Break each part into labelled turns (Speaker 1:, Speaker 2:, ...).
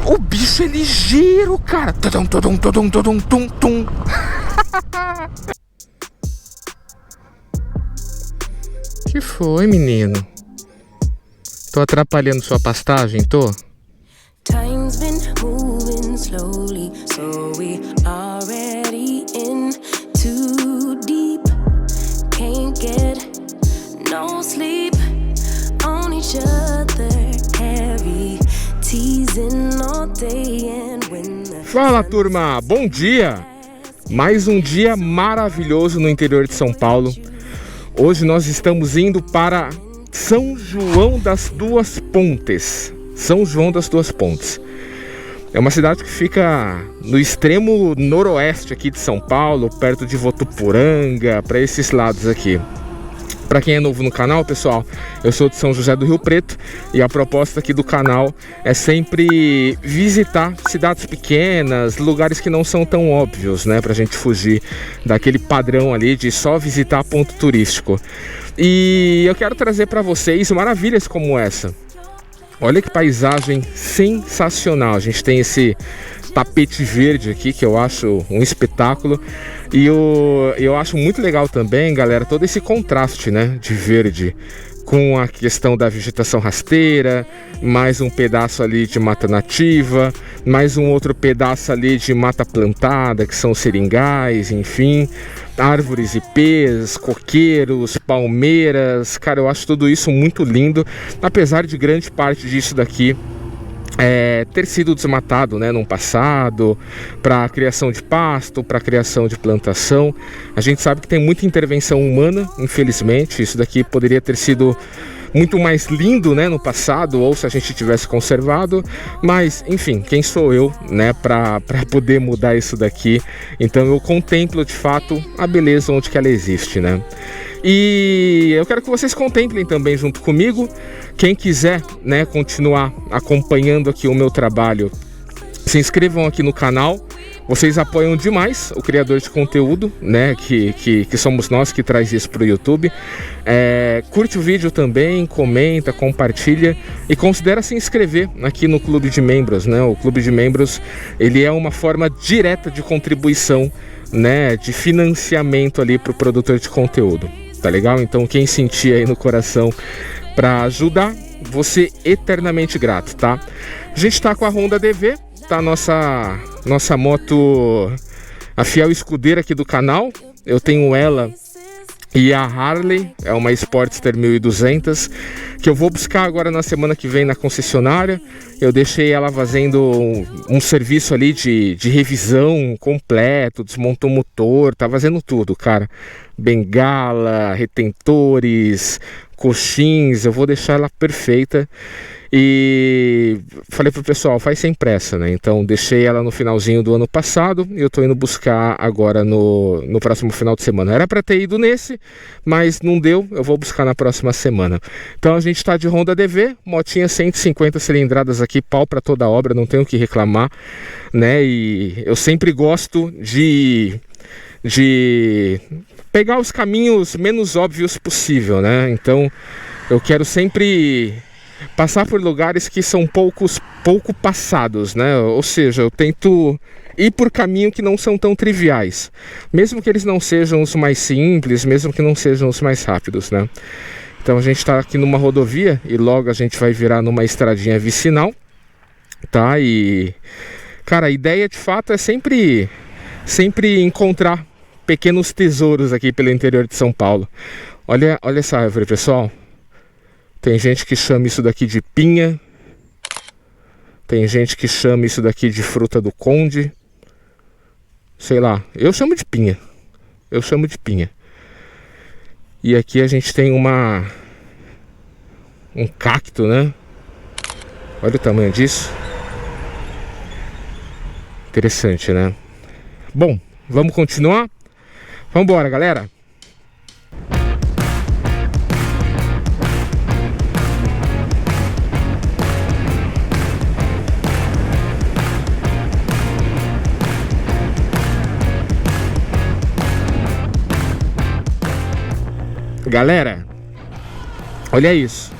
Speaker 1: O bicho é ligeiro, cara. Tudum, tudum, tudum, tudum, tum, tum. Que foi, menino? Tô atrapalhando sua pastagem, tô?
Speaker 2: Time's been moving slowly, so we already in too deep. Can't get no sleep on each other, heavy teasing all day and when the
Speaker 1: Fala, turma, bom dia! Mais um dia maravilhoso no interior de São Paulo. Hoje nós estamos indo para São João das Duas Pontes. São João das Duas Pontes. É uma cidade que fica no extremo noroeste aqui de São Paulo, perto de Votuporanga, para esses lados aqui. Para quem é novo no canal, pessoal, eu sou de São José do Rio Preto e a proposta aqui do canal é sempre visitar cidades pequenas, lugares que não são tão óbvios, né? Pra gente fugir daquele padrão ali de só visitar ponto turístico. E eu quero trazer para vocês maravilhas como essa. Olha que paisagem sensacional. A gente tem esse tapete verde aqui que eu acho um espetáculo. E eu acho muito legal também, galera, todo esse contraste, né, de verde com a questão da vegetação rasteira, mais um pedaço ali de mata nativa, mais um outro pedaço ali de mata plantada, que são seringais, enfim, árvores ipês, coqueiros, palmeiras. Cara, eu acho tudo isso muito lindo, apesar de grande parte disso daqui ter sido desmatado, né, no passado, para a criação de pasto, para a criação de plantação. A gente sabe que tem muita intervenção humana, infelizmente. Isso daqui poderia ter sido muito mais lindo, né, no passado, ou se a gente tivesse conservado, mas enfim, quem sou eu, né, para poder mudar isso daqui? Então eu contemplo de fato a beleza onde que ela existe, né? E eu quero que vocês contemplem também junto comigo. Quem quiser, né, continuar acompanhando aqui o meu trabalho, se inscrevam aqui no canal. Vocês apoiam demais o criador de conteúdo, né, que somos nós que traz isso para o YouTube. Curte o vídeo também, comenta, compartilha e considera se inscrever aqui no Clube de Membros, né? O Clube de Membros, ele é uma forma direta de contribuição, né, de financiamento ali para o produtor de conteúdo. Tá legal? Então quem sentir aí no coração para ajudar, você eternamente grato, tá? A gente tá com a Honda DV, tá? Nossa moto, a fiel escudeira aqui do canal. Eu tenho ela e a Harley, é uma Sportster 1200, que eu vou buscar agora na semana que vem na concessionária. Eu deixei ela fazendo um serviço ali de revisão completo, desmontou o motor, tá fazendo tudo, cara. Bengala, retentores, coxins, eu vou deixar ela perfeita. E falei pro pessoal, faz sem pressa, né? Então deixei ela no finalzinho do ano passado e eu tô indo buscar agora no próximo final de semana. Era para ter ido nesse, mas não deu, eu vou buscar na próxima semana. Então a gente tá de Honda DV, motinha 150 cilindradas aqui, pau para toda obra, não tenho o que reclamar, né? E eu sempre gosto de pegar os caminhos menos óbvios possível, né? Então eu quero sempre passar por lugares que são pouco passados, né? Ou seja, eu tento ir por caminhos que não são tão triviais, mesmo que eles não sejam os mais simples, mesmo que não sejam os mais rápidos, né? Então a gente está aqui numa rodovia e logo a gente vai virar numa estradinha vicinal, tá? E, cara, a ideia de fato é sempre encontrar pequenos tesouros aqui pelo interior de São Paulo. Olha essa árvore, pessoal. Tem gente que chama isso daqui de pinha. Tem gente que chama isso daqui de fruta do conde. Sei lá, eu chamo de pinha. Eu chamo de pinha. E aqui a gente tem um cacto, né? Olha o tamanho disso. Interessante, né? Bom, vamos continuar? Vamos embora, galera. Galera, olha isso.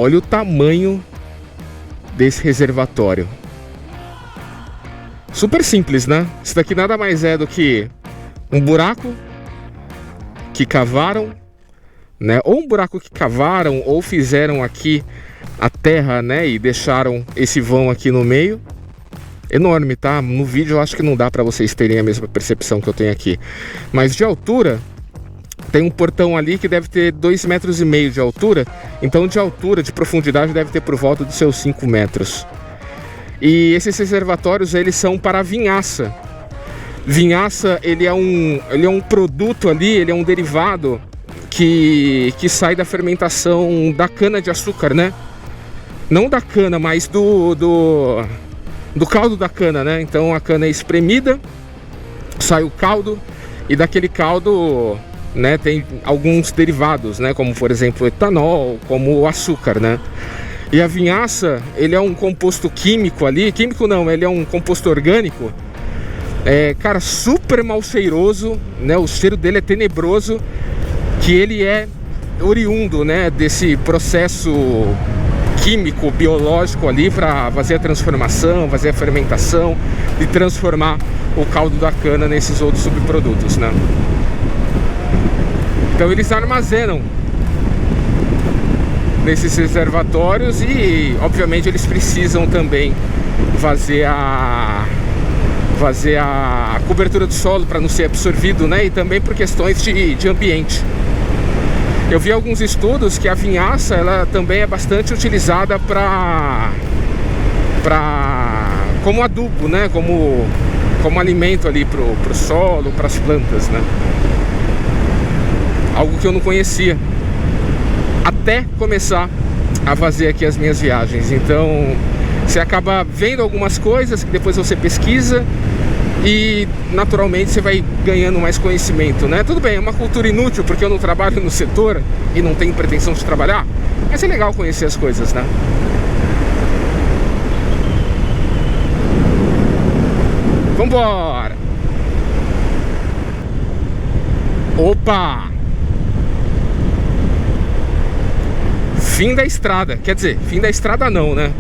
Speaker 1: olha o tamanho desse reservatório. Super simples, né? Isso daqui nada mais é do que um buraco que cavaram, né? Ou um buraco que cavaram ou fizeram aqui a terra, né? E deixaram esse vão aqui no meio. Enorme, tá? No vídeo eu acho que não dá para vocês terem a mesma percepção que eu tenho aqui. Mas de altura, tem um portão ali que deve ter 2,5 metros de altura. Então de altura, de profundidade, deve ter por volta dos seus 5 metros. E esses reservatórios, eles são para vinhaça. Vinhaça, ele é um produto ali, ele é um derivado que sai da fermentação da cana de açúcar, né? Não da cana, mas do caldo da cana, né? Então a cana é espremida, sai o caldo, e daquele caldo, né, tem alguns derivados, né? Como por exemplo o etanol, como o açúcar, né? E a vinhaça, ele é um composto químico ali, químico não, ele é um composto orgânico, cara, super mal cheiroso, né? O cheiro dele é tenebroso, que ele é oriundo, né, desse processo químico, biológico ali para fazer a transformação, fazer a fermentação e transformar o caldo da cana nesses outros subprodutos, né? Então eles armazenam nesses reservatórios e, obviamente, eles precisam também fazer a cobertura do solo para não ser absorvido, né? E também por questões de ambiente. Eu vi alguns estudos que a vinhaça, ela também é bastante utilizada como adubo, né? Como alimento ali pro solo, para as plantas, né? Algo que eu não conhecia até começar a fazer aqui as minhas viagens. Então você acaba vendo algumas coisas que depois você pesquisa e naturalmente você vai ganhando mais conhecimento, né? Tudo bem, é uma cultura inútil porque eu não trabalho no setor e não tenho pretensão de trabalhar, mas é legal conhecer as coisas, né? Vambora! Opa! Fim da estrada, quer dizer, fim da estrada não, né?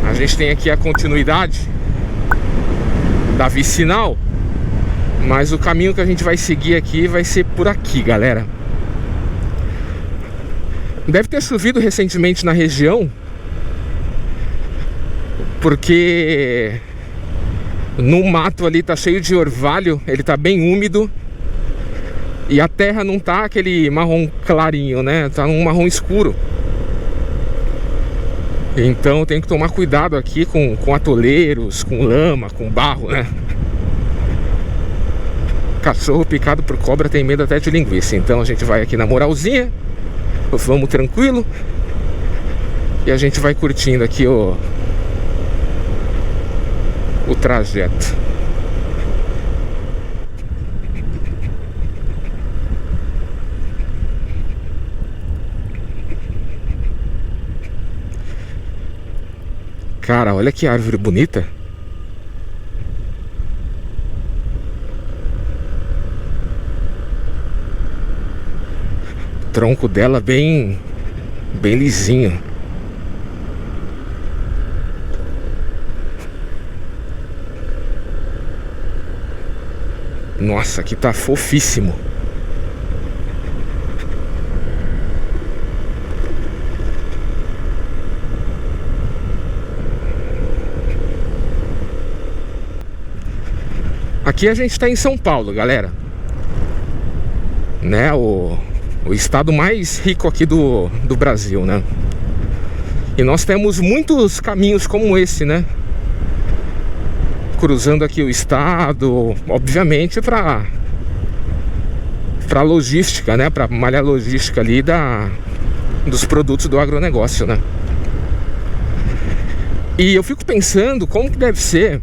Speaker 1: A gente tem aqui a continuidade da vicinal, mas o caminho que a gente vai seguir aqui vai ser por aqui, galera. Deve ter chovido recentemente na região, porque no mato ali tá cheio de orvalho, ele tá bem úmido e a terra não tá aquele marrom clarinho, né? Tá um marrom escuro. Então tem que tomar cuidado aqui com atoleiros, com lama, com barro, né? Cachorro picado por cobra tem medo até de linguiça. Então a gente vai aqui na moralzinha, vamos tranquilo, e a gente vai curtindo aqui o trajeto. Cara, olha que árvore bonita. O tronco dela bem lisinho. Nossa, aqui tá fofíssimo. Aqui a gente está em São Paulo, galera, né? O estado mais rico aqui do Brasil, né? E nós temos muitos caminhos como esse, né? Cruzando aqui o estado, obviamente para logística, né? Para malha logística ali dos produtos do agronegócio, né? E eu fico pensando como que deve ser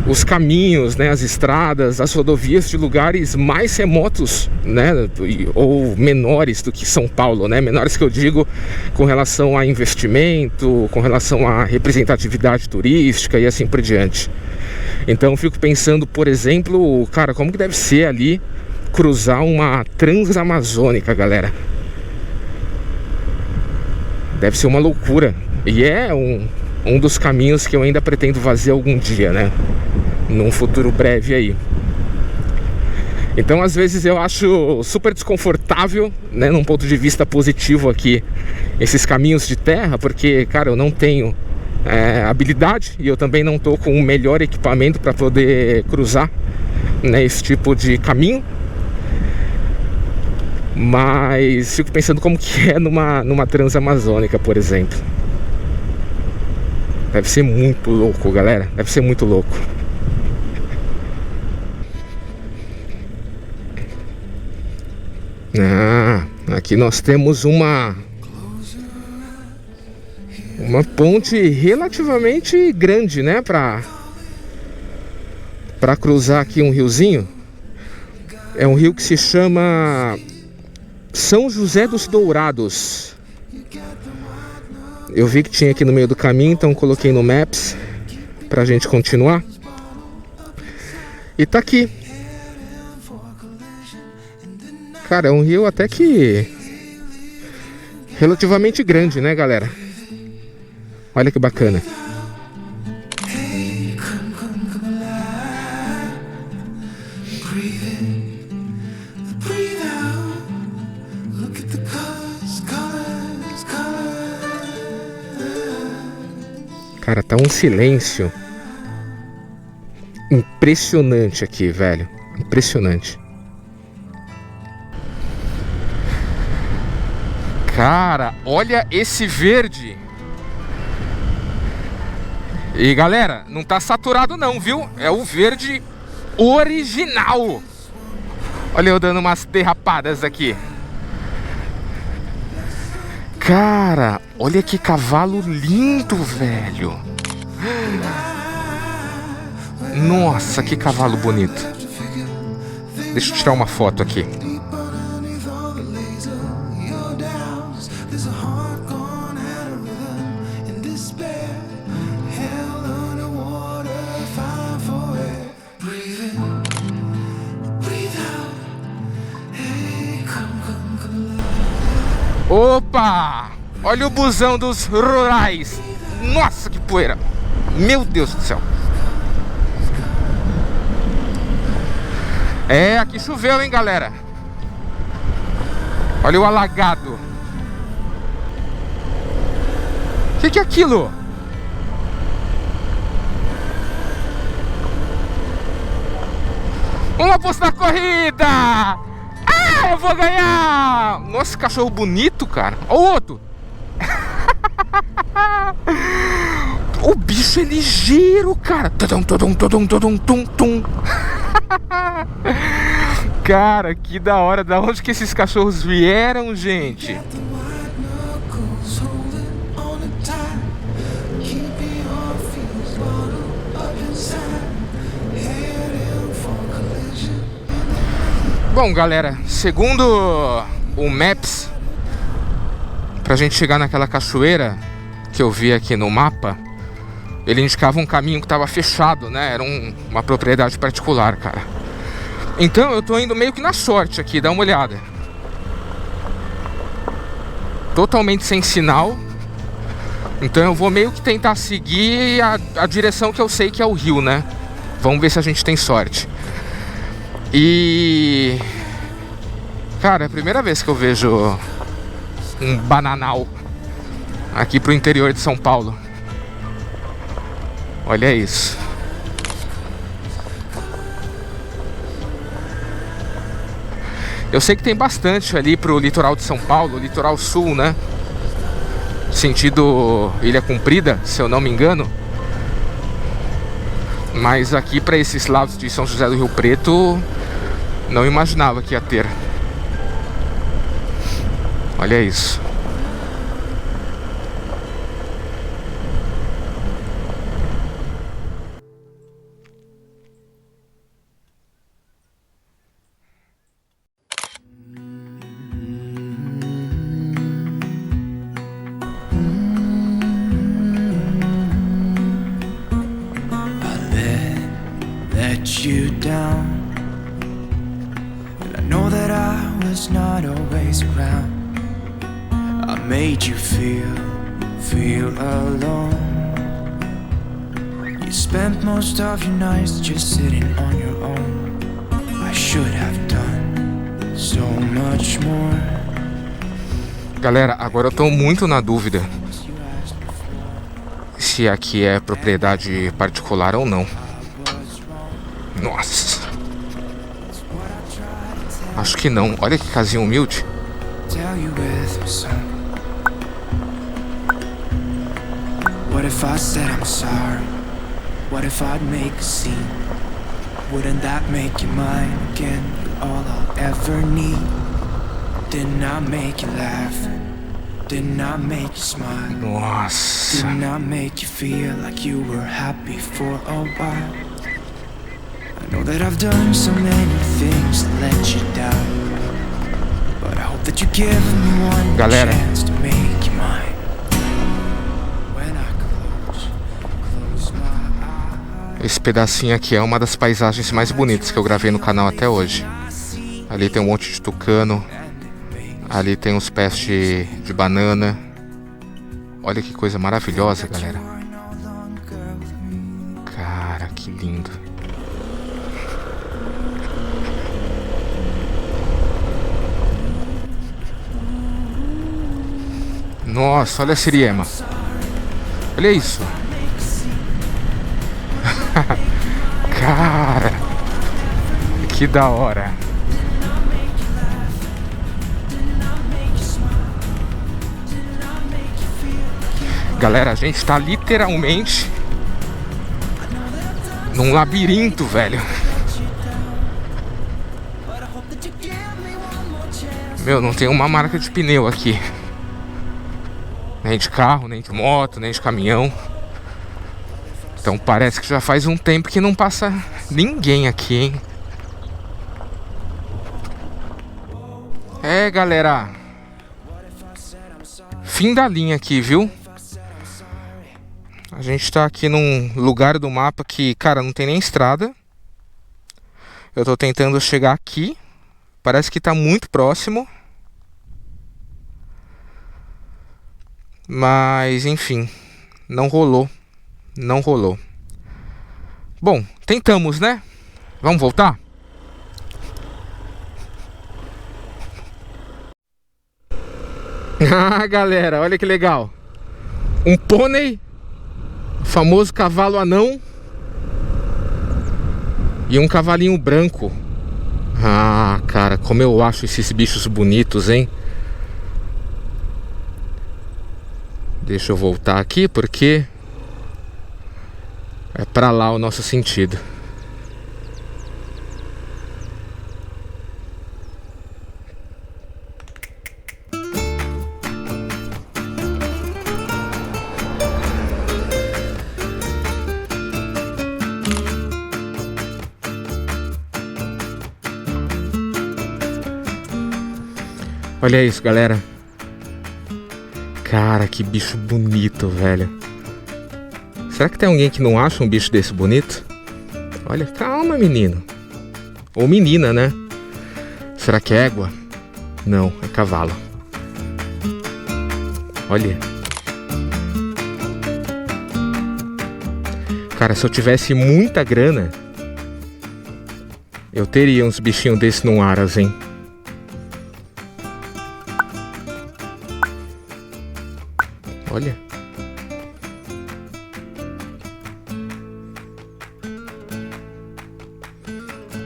Speaker 1: os caminhos, né, as estradas, as rodovias de lugares mais remotos, né, ou menores do que São Paulo, né, menores que eu digo com relação a investimento, com relação a representatividade turística e assim por diante. Então eu fico pensando, por exemplo, cara, como que deve ser ali cruzar uma transamazônica, galera? Deve ser uma loucura. E é um dos caminhos que eu ainda pretendo fazer algum dia, né? Num futuro breve aí. Então, às vezes eu acho super desconfortável, né, num ponto de vista positivo aqui, esses caminhos de terra, porque, cara, eu não tenho habilidade e eu também não tô com o melhor equipamento para poder cruzar, né, esse tipo de caminho. Mas fico pensando como que é numa transamazônica, por exemplo. Deve ser muito louco, galera. Deve ser muito louco. Aqui nós temos uma ponte relativamente grande, né, para cruzar aqui um riozinho. É um rio que se chama São José dos Dourados. Eu vi que tinha aqui no meio do caminho, então coloquei no Maps pra gente continuar. E tá aqui. Cara, é um rio até que relativamente grande, né, galera? Olha que bacana. Cara, tá um silêncio impressionante aqui, velho. Impressionante. Cara, olha esse verde. E galera, não tá saturado não, viu? É o verde original. Olha eu dando umas derrapadas aqui. Cara, olha que cavalo lindo, velho. Nossa, que cavalo bonito. Deixa eu tirar uma foto aqui. Opa! Olha o busão dos rurais. Nossa, que poeira. Meu Deus do céu. É, aqui choveu, hein, galera. Olha o alagado. O que é aquilo? Vamos apostar na corrida! Ah, eu vou ganhar! Nossa, que cachorro bonito, cara. Olha o outro. O bicho é ligeiro, cara. Cara, que da hora. Da onde que esses cachorros vieram, gente? Bom, galera, segundo o Maps, pra gente chegar naquela cachoeira que eu vi aqui no mapa, ele indicava um caminho que tava fechado, né? Era uma propriedade particular, cara. Então eu tô indo meio que na sorte aqui, dá uma olhada. Totalmente sem sinal. Então eu vou meio que tentar seguir a direção que eu sei que é o rio, né? Vamos ver se a gente tem sorte. E... cara, é a primeira vez que eu vejo um bananal aqui pro interior de São Paulo. Olha isso. Eu sei que tem bastante ali pro litoral de São Paulo, litoral sul, né? Sentido Ilha Comprida, se eu não me engano. Mas aqui para esses lados de São José do Rio Preto, não imaginava que ia ter. Olha isso.
Speaker 3: You down, and I know that I was not always around. I made you feel alone. You spent most of your nights just sitting on your own. I should have done so much more.
Speaker 1: Galera, agora eu tô muito na dúvida se aqui é propriedade particular ou não. Nossa, acho que não. Olha que casinha humilde.
Speaker 3: Tell you with me, son. What if I said I'm sorry? What if I'd make a scene? Wouldn't that make you mine again? You're all I'll ever need. Didn't I make you laugh? Didn't I make you smile?
Speaker 1: Nossa.
Speaker 3: Didn't I make you feel like you were happy for a while? I know that I've done so many things to let you down, but I hope that you give me one
Speaker 1: Galera,
Speaker 3: chance to make you mine. When I close my eyes.
Speaker 1: esse pedacinho aqui é uma das paisagens mais bonitas que eu gravei no canal até hoje. Ali tem um monte de tucano. Ali tem os pés de banana. Olha que coisa maravilhosa, galera. Cara, que lindo. Nossa, olha a Siriema. Olha isso. Cara, que da hora. Galera, a gente tá literalmente num labirinto, velho. Meu, não tem uma marca de pneu aqui. Nem de carro, nem de moto, nem de caminhão. Então parece que já faz um tempo que não passa ninguém aqui, hein? É, galera. Fim da linha aqui, viu? A gente tá aqui num lugar do mapa que, cara, não tem nem estrada. Eu tô tentando chegar aqui. Parece que tá muito próximo. Mas, enfim, não rolou. Não rolou. Bom, tentamos, né? Vamos voltar? Ah, galera, olha que legal. Um pônei, o famoso cavalo anão, e um cavalinho branco. Ah, cara, como eu acho esses bichos bonitos, hein? Deixa eu voltar aqui porque é pra lá o nosso sentido. Olha isso, galera. Cara, que bicho bonito, velho. Será que tem alguém que não acha um bicho desse bonito? Olha, calma, menino. Ou menina, né? Será que é égua? Não, é cavalo. Olha. Cara, se eu tivesse muita grana, eu teria uns bichinhos desses no Aras, hein? Olha.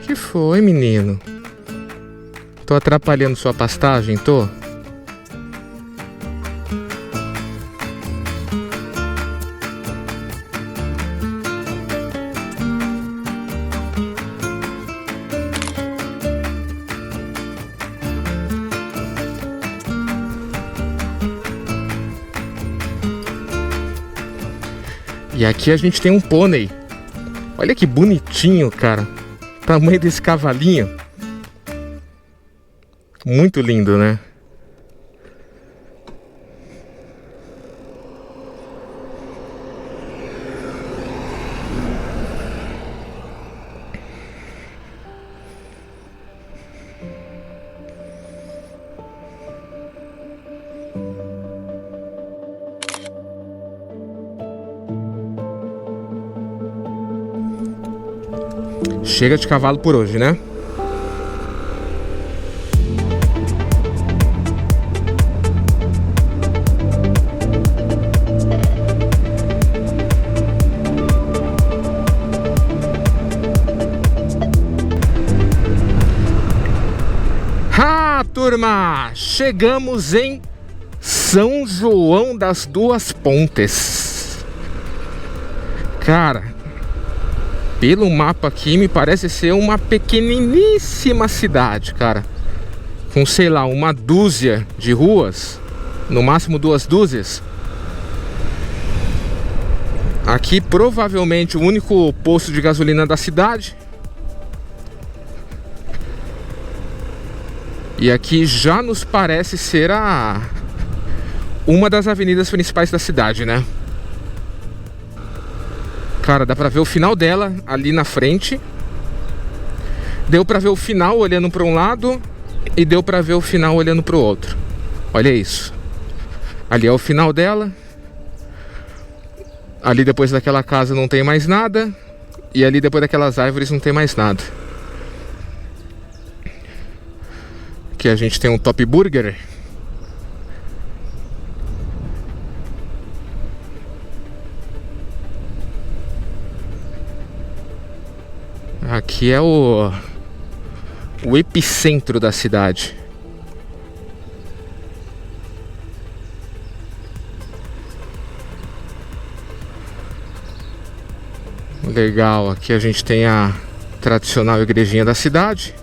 Speaker 1: Que foi, menino? Tô atrapalhando sua pastagem, tô? E aqui a gente tem um pônei. Olha que bonitinho, cara. O tamanho desse cavalinho. Muito lindo, né? Chega de cavalo por hoje, né? Ah, turma! Chegamos em São João das Duas Pontes. Cara, pelo mapa aqui me parece ser uma pequeniníssima cidade, cara. Com, sei lá, uma dúzia de ruas, no máximo 2 dúzias. Aqui provavelmente o único posto de gasolina da cidade. E aqui já nos parece ser uma das avenidas principais da cidade, né? Cara, dá pra ver o final dela ali na frente. Deu pra ver o final olhando pra um lado e deu pra ver o final olhando pro outro. Olha isso. Ali é o final dela. Ali depois daquela casa não tem mais nada. E ali depois daquelas árvores não tem mais nada. Aqui a gente tem um Top Burger. Aqui é o epicentro da cidade. Legal, aqui a gente tem a tradicional igrejinha da cidade.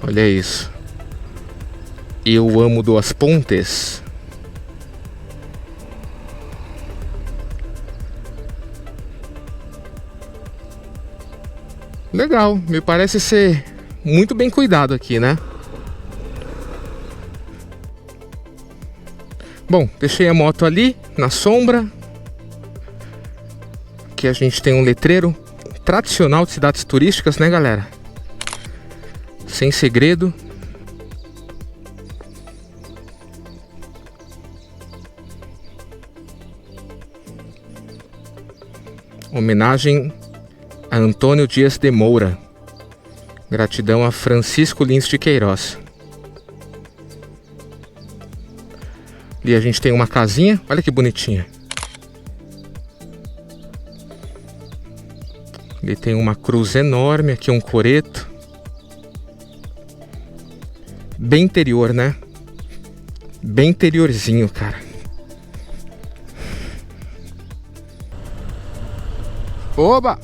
Speaker 1: Olha isso. Eu amo Duas Pontes. Legal, me parece ser muito bem cuidado aqui, né? Bom, deixei a moto ali, na sombra. Aqui a gente tem um letreiro tradicional de cidades turísticas, né, galera? Sem segredo. Homenagem a Antônio Dias de Moura. Gratidão a Francisco Lins de Queiroz. Ali a gente tem uma casinha. Olha que bonitinha. Ali tem uma cruz enorme. Aqui um coreto. Bem interior, né? Bem interiorzinho, cara. Oba!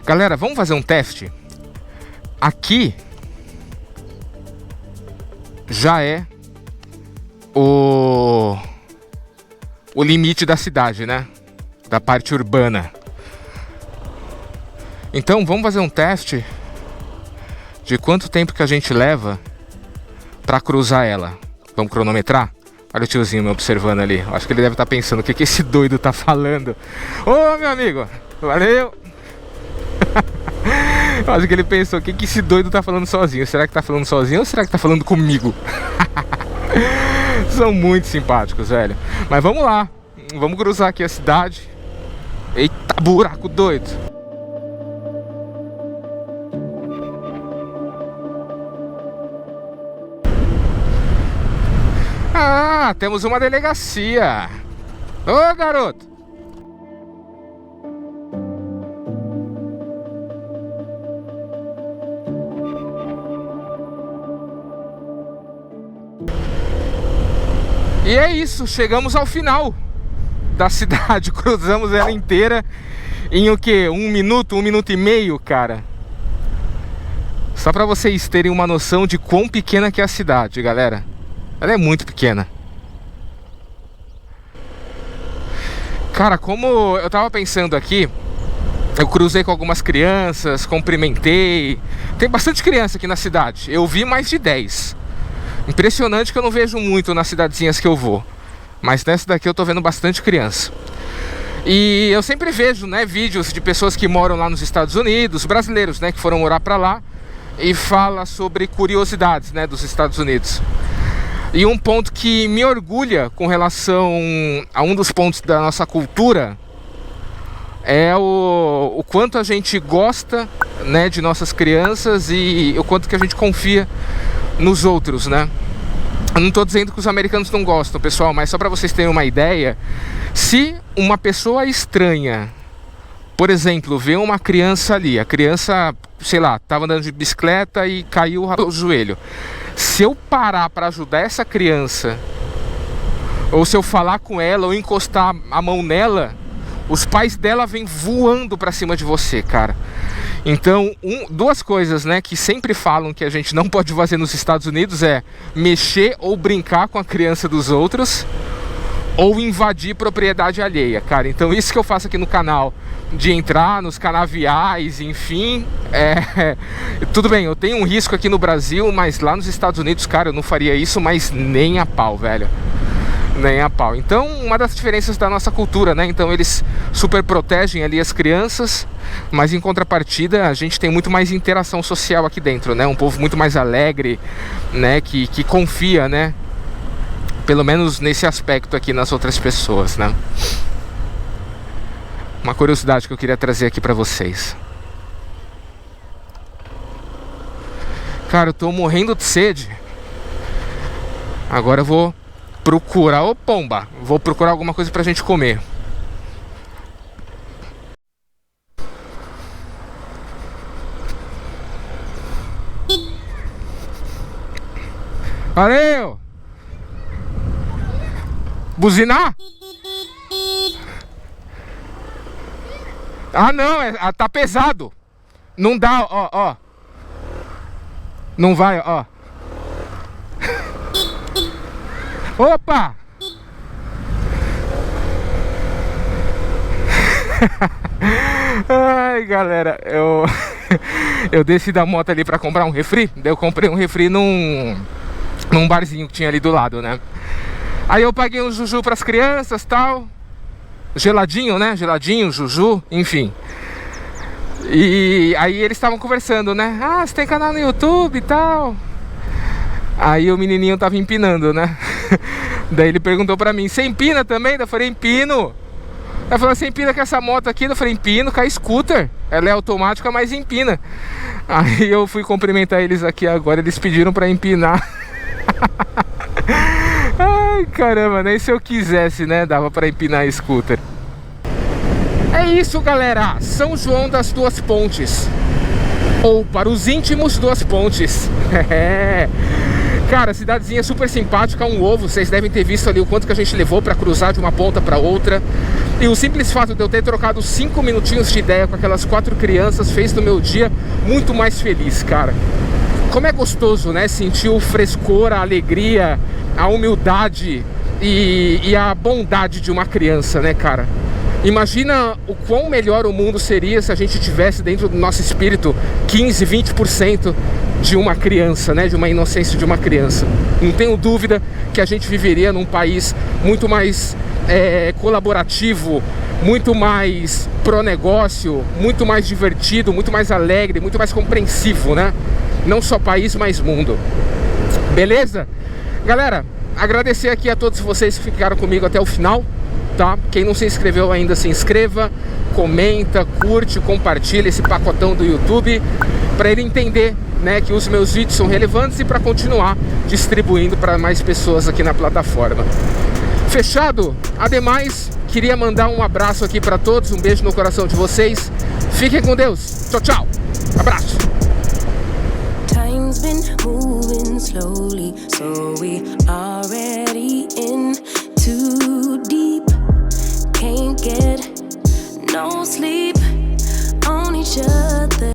Speaker 1: Galera, vamos fazer um teste? Aqui já é o limite da cidade, né? Da parte urbana. Então vamos fazer um teste de quanto tempo que a gente leva pra cruzar ela. Vamos cronometrar? Olha o tiozinho me observando ali. Acho que ele deve estar pensando, o que esse doido tá falando? Ô, meu amigo, valeu! Acho que ele pensou, o que esse doido tá falando sozinho? Será que tá falando sozinho ou será que tá falando comigo? São muito simpáticos, velho. Mas vamos lá, vamos cruzar aqui a cidade. Eita, buraco doido! Ah, temos uma delegacia. Ô, garoto. E é isso, chegamos ao final da cidade. Cruzamos ela inteira em o que? 1 minuto, 1 minuto e meio, cara. Só pra vocês terem uma noção de quão pequena que é a cidade, galera. Ela é muito pequena. Cara, como eu tava pensando aqui, eu cruzei com algumas crianças, cumprimentei. Tem bastante criança aqui na cidade. Eu vi mais de 10. Impressionante que eu não vejo muito nas cidadezinhas que eu vou. Mas nessa daqui eu tô vendo bastante criança. E eu sempre vejo, né, vídeos de pessoas que moram lá nos Estados Unidos, brasileiros, né, que foram morar pra lá, e fala sobre curiosidades, né, dos Estados Unidos. E um ponto que me orgulha com relação a um dos pontos da nossa cultura é o quanto a gente gosta, né, de nossas crianças e o quanto que a gente confia nos outros, né? Eu não estou dizendo que os americanos não gostam, pessoal, mas só para vocês terem uma ideia, se uma pessoa estranha, por exemplo, vê uma criança ali, a criança, sei lá, estava andando de bicicleta e caiu o joelho. Se eu parar para ajudar essa criança, ou se eu falar com ela, ou encostar a mão nela, os pais dela vêm voando para cima de você, cara. Então, duas coisas, né, que sempre falam que a gente não pode fazer nos Estados Unidos é mexer ou brincar com a criança dos outros, ou invadir propriedade alheia, cara. Então isso que eu faço aqui no canal, de entrar nos canaviais, enfim, tudo bem, eu tenho um risco aqui no Brasil, mas lá nos Estados Unidos, cara, eu não faria isso, mas nem a pau, velho. Nem a pau. Então, uma das diferenças da nossa cultura, né? Então eles super protegem ali as crianças, mas em contrapartida a gente tem muito mais interação social aqui dentro, né? Um povo muito mais alegre, né? Que confia, né? Pelo menos nesse aspecto aqui nas outras pessoas, né? Uma curiosidade que eu queria trazer aqui pra vocês. Cara, eu tô morrendo de sede. Agora eu vou procurar, ô pomba, vou procurar alguma coisa pra gente comer. Valeu! Buzinar? Ah, não, tá pesado. Não dá, ó. Não vai, ó. Opa! Ai, galera, eu desci da moto ali pra comprar um refri. Daí eu comprei um refri num barzinho que tinha ali do lado, né? Aí eu paguei um juju pras crianças, tal. Geladinho, né? Geladinho, juju, enfim. E aí eles estavam conversando, né? Ah, você tem canal no YouTube e tal. Aí o menininho tava empinando, né? Daí ele perguntou pra mim, você empina também? Daí eu falei, empino. Ela falou, você empina com essa moto aqui? Eu falei, empino com a scooter. Ela é automática, mas empina. Aí eu fui cumprimentar eles aqui agora, eles pediram pra empinar. Ai, caramba, nem se eu quisesse, né, dava pra empinar a scooter. É isso, galera, São João das Duas Pontes. Ou, para os íntimos, Duas Pontes. Cara, cidadezinha super simpática, um ovo. Vocês devem ter visto ali o quanto que a gente levou pra cruzar de uma ponta pra outra. E o simples fato de eu ter trocado 5 minutinhos de ideia com aquelas 4 crianças fez do meu dia muito mais feliz, cara. Como é gostoso, né? Sentir o frescor, a alegria, a humildade e a bondade de uma criança, né, cara? Imagina o quão melhor o mundo seria se a gente tivesse dentro do nosso espírito 15, 20% de uma criança, né? De uma inocência de uma criança. Não tenho dúvida que a gente viveria num país muito mais colaborativo, muito mais pró-negócio, muito mais divertido, muito mais alegre, muito mais compreensivo, né? Não só país, mas mundo. Beleza? Galera, agradecer aqui a todos vocês que ficaram comigo até o final, tá? Quem não se inscreveu ainda, se inscreva, comenta, curte, compartilha esse pacotão do YouTube para ele entender, né, que os meus vídeos são relevantes e para continuar distribuindo para mais pessoas aqui na plataforma. Fechado? Ademais, queria mandar um abraço aqui para todos, um beijo no coração de vocês. Fiquem com Deus. Tchau, tchau. Abraço.
Speaker 2: Time's been moving slowly, so we already in too deep. Can't get no sleep.